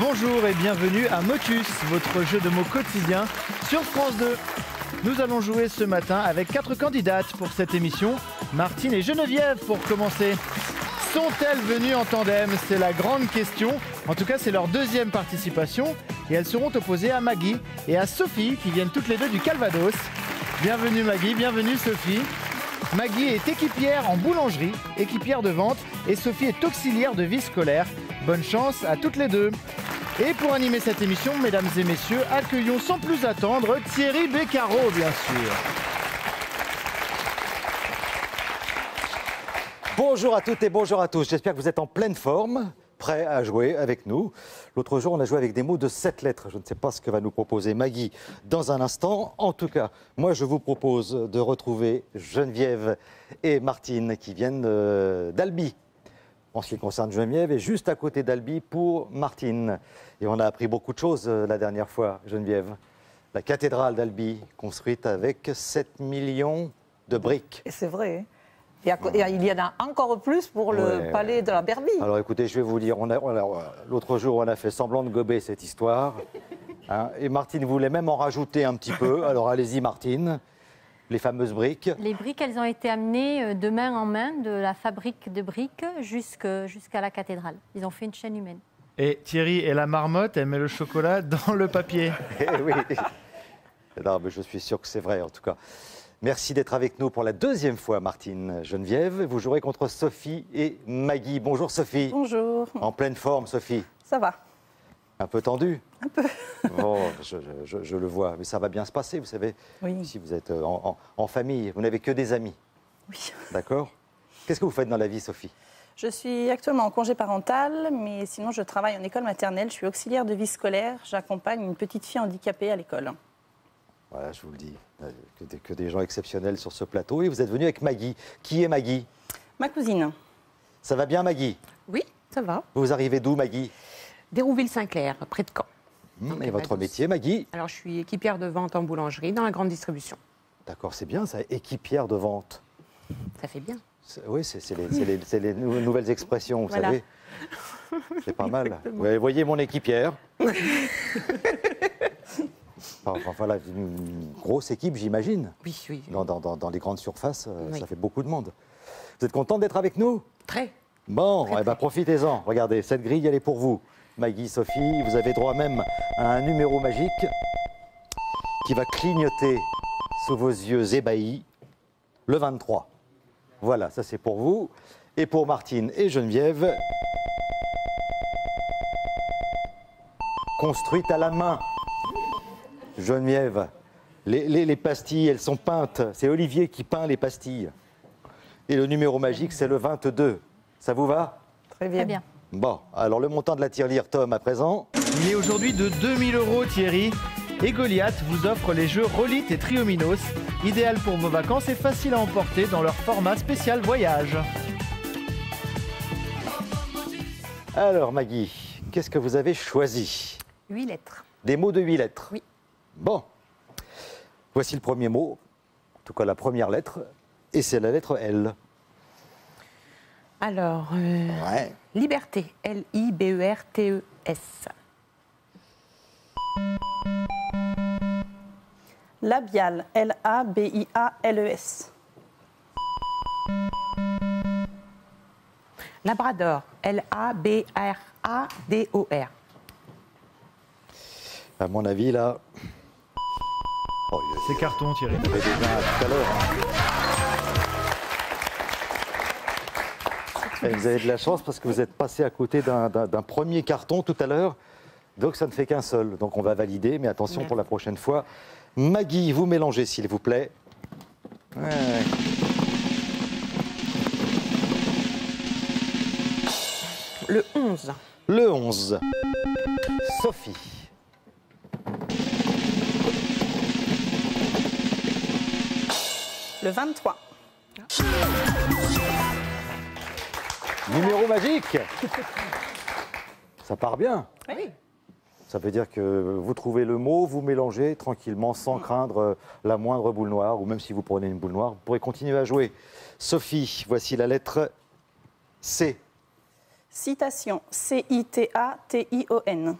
Bonjour et bienvenue à Motus, votre jeu de mots quotidien sur France 2. Nous allons jouer ce matin avec 4 candidates pour cette émission. Martine et Geneviève pour commencer. Sont-elles venues en tandem? C'est la grande question. En tout cas, c'est leur deuxième participation. Et elles seront opposées à Maggie et à Sophie qui viennent toutes les deux du Calvados. Bienvenue Maggie, bienvenue Sophie. Maggie est équipière en boulangerie, équipière de vente, et Sophie est auxiliaire de vie scolaire. Bonne chance à toutes les deux. Et pour animer cette émission, mesdames et messieurs, accueillons sans plus attendre Thierry Beccaro, bien sûr. Bonjour à toutes et bonjour à tous. J'espère que vous êtes en pleine forme, prêts à jouer avec nous. L'autre jour, on a joué avec des mots de 7 lettres. Je ne sais pas ce que va nous proposer Maggie dans un instant. En tout cas, moi, je vous propose de retrouver Geneviève et Martine qui viennent d'Albi. En ce qui concerne Geneviève, et juste à côté d'Albi pour Martine. Et on a appris beaucoup de choses la dernière fois, Geneviève. La cathédrale d'Albi, construite avec 7 millions de briques. Et c'est vrai. Il y en a encore plus pour le palais de la Berbie. Alors écoutez, je vais vous dire, l'autre jour, on a fait semblant de gober cette histoire. Hein, et Martine voulait même en rajouter un petit peu. Alors allez-y, Martine. Les fameuses briques. Les briques, elles ont été amenées de main en main, de la fabrique de briques jusqu'à la cathédrale. Ils ont fait une chaîne humaine. Et Thierry et la marmotte, elle met le chocolat dans le papier. Oui. Non, mais je suis sûr que c'est vrai, en tout cas. Merci d'être avec nous pour la deuxième fois, Martine. Geneviève, vous jouerez contre Sophie et Maggie. Bonjour, Sophie. Bonjour. En pleine forme, Sophie. Ça va. Un peu tendu? Un peu. Bon, je le vois, mais ça va bien se passer, vous savez. Oui. Si vous êtes en famille, vous n'avez que des amis. Oui. D'accord? Qu'est-ce que vous faites dans la vie, Sophie? Je suis actuellement en congé parental, mais sinon je travaille en école maternelle. Je suis auxiliaire de vie scolaire. J'accompagne une petite fille handicapée à l'école. Voilà, je vous le dis, que des gens exceptionnels sur ce plateau. Et vous êtes venu avec Maggie. Qui est Maggie? Ma cousine. Ça va bien, Maggie? Oui, ça va. Vous arrivez d'où, Maggie? D'Hérouville-Saint-Clair, près de Caen. Et votre métier, Maggie? Alors, je suis équipière de vente en boulangerie dans la grande distribution. D'accord, c'est bien ça, équipière de vente. Ça fait bien. Oui, c'est les nouvelles expressions, vous Voilà. savez. C'est pas mal. Vous voyez mon équipière. Enfin, voilà, une grosse équipe, j'imagine. Oui. Dans les grandes surfaces, Oui. ça fait beaucoup de monde. Vous êtes contente d'être avec nous? Très. Bon, Très, eh ben, très. profitez-en. Regardez, cette grille, elle est pour vous. Maggie, Sophie, vous avez droit même à un numéro magique qui va clignoter sous vos yeux ébahis. Le 23. Voilà, ça c'est pour vous. Et pour Martine et Geneviève, construite à la main. Geneviève, les pastilles, elles sont peintes. C'est Olivier qui peint les pastilles. Et le numéro magique, c'est le 22. Ça vous va? Très bien. Très bien. Bon, alors le montant de la tirelire, Tom, à présent. Il est aujourd'hui de 2000 €, Thierry. Et Goliath vous offre les jeux Rollite et Triominos, idéal pour vos vacances et facile à emporter dans leur format spécial voyage. Alors, Maggie, qu'est-ce que vous avez choisi? 8 lettres. Des mots de 8 lettres. Oui. Bon, voici le premier mot, en tout cas la première lettre, et c'est la lettre L. Alors, Ouais. liberté. L-I-B-E-R-T-E-S. Labial. L-A-B-I-A-L-E-S. Labrador. L-A-B-R-A-D-O-R. À mon avis, là... Oh, C'est carton, Thierry. il y avait déjà tout à l'heure. Et vous avez de la chance parce que vous êtes passé à côté d'un premier carton tout à l'heure. Donc ça ne fait qu'un seul. Donc on va valider, mais attention Merci. pour la prochaine fois. Maggie, vous mélangez s'il vous plaît. Ouais. Le 11. Le 11. Sophie. Le 23. Numéro magique. Ça part bien. Oui. Ça veut dire que vous trouvez le mot, vous mélangez tranquillement, sans craindre la moindre boule noire, ou même si vous prenez une boule noire, vous pourrez continuer à jouer. Sophie, voici la lettre C. Citation. C-I-T-A-T-I-O-N.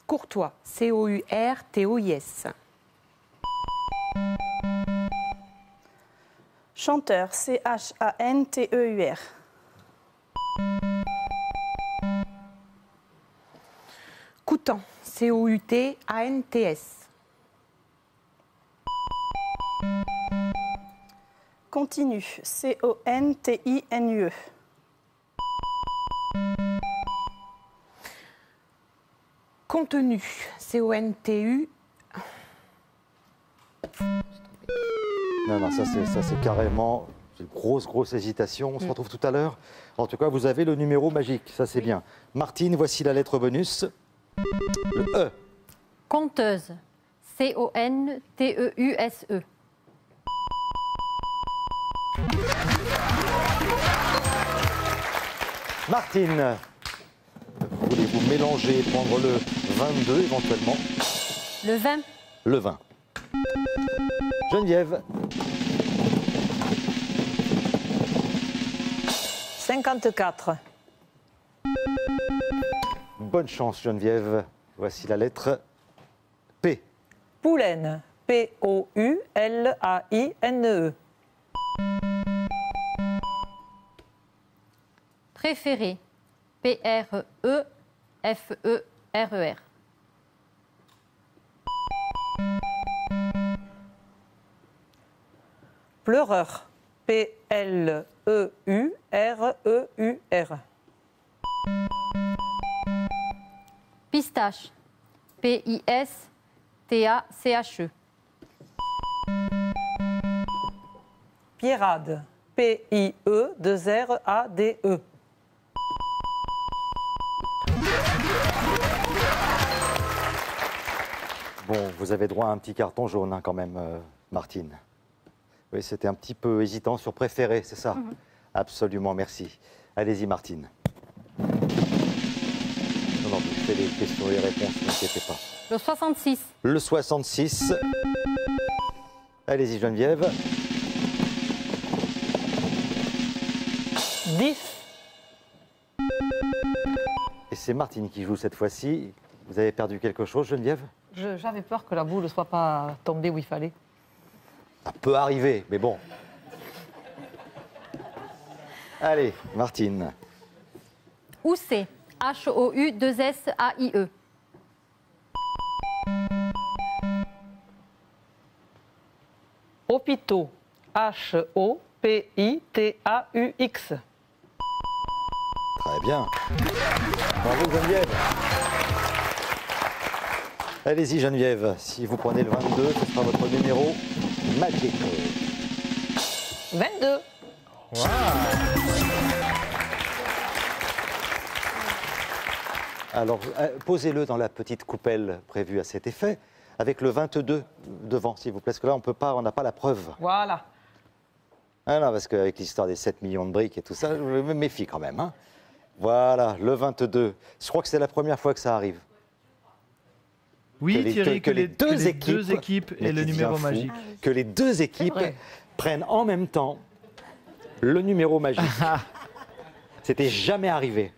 Courtois. C-O-U-R-T-O-I-S. Chanteur. C-H-A-N-T-E-U-R. Coutant. C-O-U-T-A-N-T-S. Continue. C-O-N-T-I-N-U-E. Contenu. C-O-N-T-U. Non, ça c'est carrément une grosse hésitation. On se retrouve tout à l'heure. En tout cas, vous avez le numéro magique, ça c'est bien. Martine, voici la lettre bonus. Le E. Conteuse. C-O-N-T-E-U-S-E. Martine, voulez-vous mélanger, prendre le 22 éventuellement? Le 20. Le 20. Geneviève. 54. Bonne chance Geneviève. Voici la lettre P. Poulaine. P-O-U-L-A-I-N-E. Préféré. P-R-E-F-E-R-E-R. Pleureur. P-L-E-U-R-E-U-R. Pistache. P-I-S-T-A-C-H-E. Pierrade. P-I-E-2-R-A-D-E. Bon, vous avez droit à un petit carton jaune hein, quand même, Martine. Oui, c'était un petit peu hésitant sur préféré, c'est ça? Absolument, merci. Allez-y, Martine. Non, je fais les questions et les réponses, ne inquiétez pas. Le 66. Le 66. Allez-y, Geneviève. 10. Et c'est Martine qui joue cette fois-ci. Vous avez perdu quelque chose, Geneviève? J'avais peur que la boule ne soit pas tombée où il fallait. Ça peut arriver, mais bon. Allez, Martine. Houssay. H-O-U-2-S-A-I-E. Hôpitaux. H-O-P-I-T-A-U-X. Très bien. Bravo, Geneviève. Allez-y, Geneviève. Si vous prenez le 22, ce sera votre numéro magique. 22. Alors, posez-le dans la petite coupelle prévue à cet effet, avec le 22 devant, s'il vous plaît, parce que là, on n'a pas la preuve. Voilà. Ah non, parce qu'avec l'histoire des 7 millions de briques et tout ça, je me méfie quand même. Hein. Voilà, le 22. Je crois que c'est la première fois que ça arrive. Oui, Thierry, que les deux équipes mais aient le qui numéro devient fou, magique. que les deux équipes vrai. prennent en même temps le numéro magique. C'était jamais arrivé.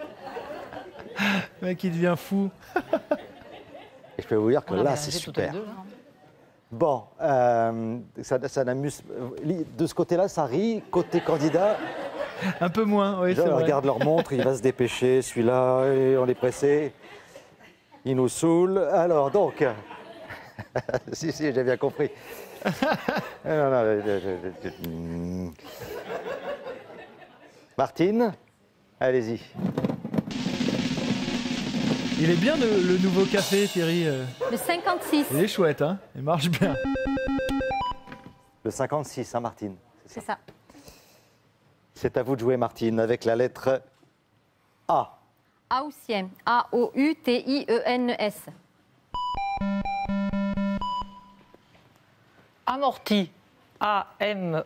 Le mec, il devient fou. Et je peux vous dire que On a là, mélangé c'est toutes les super. deux, là. Bon, ça n'amuse. De ce côté-là, ça rit. Côté candidat, Un peu moins, oui, les c'est gens vrai. regardent leur montre, il va se dépêcher. Celui-là, et on est pressé. Il nous saoule. Alors, donc. si, j'ai bien compris. Non. Martine, allez-y. Il est bien le nouveau café, Thierry. Le 56. Il est chouette, hein. Il marche bien. Le 56, hein, Martine. C'est ça. C'est à vous de jouer, Martine, avec la lettre A. Haussien. A-O-U-T-I-E-N-S. Amorti. A-M-O-R-T-I-E-S.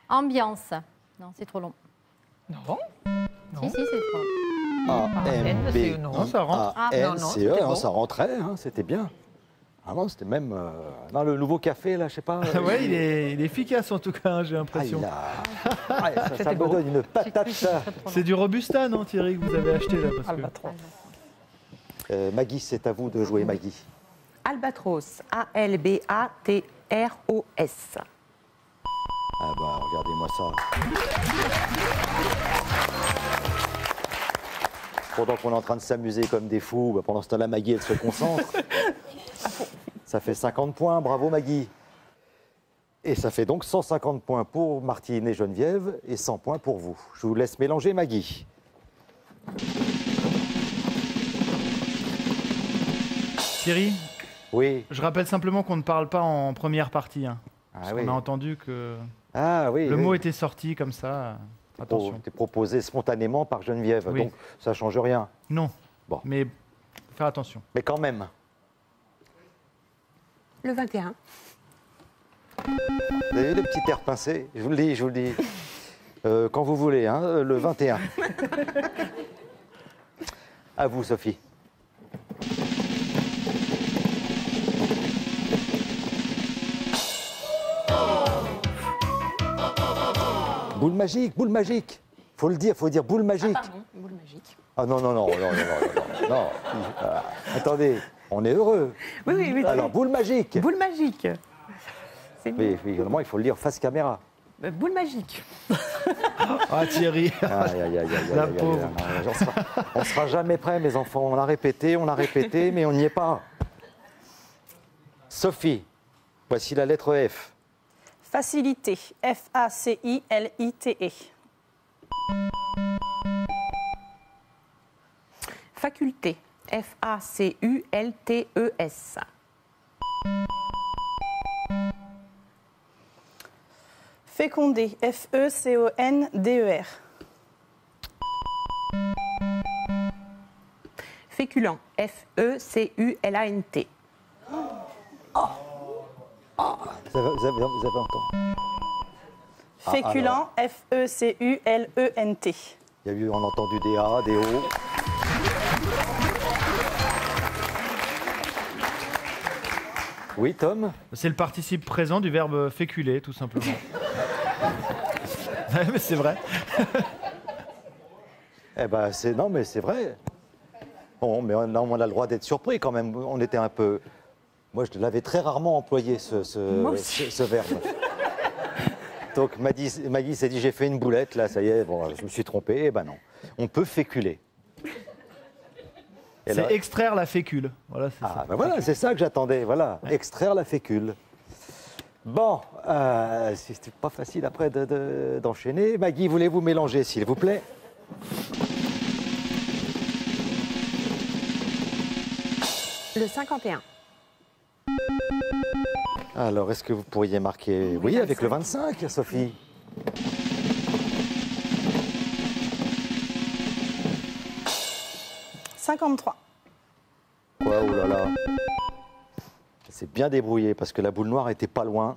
Ambiance. Non, c'est trop long. Non. Si, c'est trop long. A-M-B. Non, ça rentre. A-N-C-E. c'était Non, bon. ça rentrait, hein, c'était bien. Ah non, c'était même... Non, le nouveau café, là, je sais pas. Ouais, il est efficace en tout cas, hein, j'ai Ah, l'impression. ça C'était me beau. donne une patate. C'est du Robusta, non, Thierry, que vous avez acheté là parce que... Albatros. Maggie, c'est à vous de jouer, Maggie. Albatros. A-L-B-A-T-R-O-S. Ah bah, regardez-moi ça. Pendant qu'on est en train de s'amuser comme des fous, bah, pendant ce temps-là, Maggie, elle se concentre. Ça fait 50 points, bravo Maggie. Et ça fait donc 150 points pour Martine et Geneviève et 100 points pour vous. Je vous laisse mélanger, Maggie. Thierry, Oui. je rappelle simplement qu'on ne parle pas en première partie. Hein, parce Ah oui. qu'on a entendu que Ah oui. le oui. mot était sorti comme ça. Attention. C'était proposé spontanément par Geneviève, Oui. donc ça change rien. Non. Bon. Mais faire attention. Mais quand même. Le 21. Vous avez vu le petit air pincé? Je vous le dis, je vous le dis. Quand vous voulez, hein, le 21. À vous, Sophie. Boule magique, boule magique. Faut le dire, faut dire boule magique. Boule magique. Ah non, non, non, non, non, non, non, non. Attendez, on est heureux. Oui, oui, oui. Alors, boule magique. Boule magique. C'est Mais mieux. évidemment, il faut le dire face caméra. Boule magique. Ah Thierry. Aïe, aïe, aïe, aïe, La aïe, aïe, pauvre. aïe, on sera jamais prêt, mes enfants. On l'a répété, mais on n'y est pas. Sophie, voici la lettre F. Facilité. F-A-C-I-L-I-T-E. Faculté. F-A-C-U-L-T-E-S. Fécondé. F-E-C-O-N-D-E-R. Féculent. F-E-C-U-L-A-N-T. Vous avez entendu? Féculent. F-E-C-U-L-E-N-T. Il y a eu, on a entendu des A, des O. Oui, Tom? C'est le participe présent du verbe féculer, tout simplement. Ouais, mais c'est vrai. Eh ben, non, mais c'est vrai. Bon, mais on a le droit d'être surpris quand même. On était un peu. Moi, je l'avais très rarement employé, ce verbe. Donc, Maggie s'est dit, j'ai fait une boulette, là, ça y est, bon, je me suis trompé. Eh ben non. On peut féculer. Et C'est là- extraire la fécule. Voilà, c'est Ah, ça. ben voilà, c'est ça que j'attendais. Voilà, extraire la fécule. Bon, c'est pas facile après d'enchaîner. Maggie, voulez-vous mélanger, s'il vous plaît? Le 51. Alors, est-ce que vous pourriez marquer oui avec le 25, Sophie? « 53. Quoi, oh là là. C'est bien débrouillé parce que la boule noire était pas loin.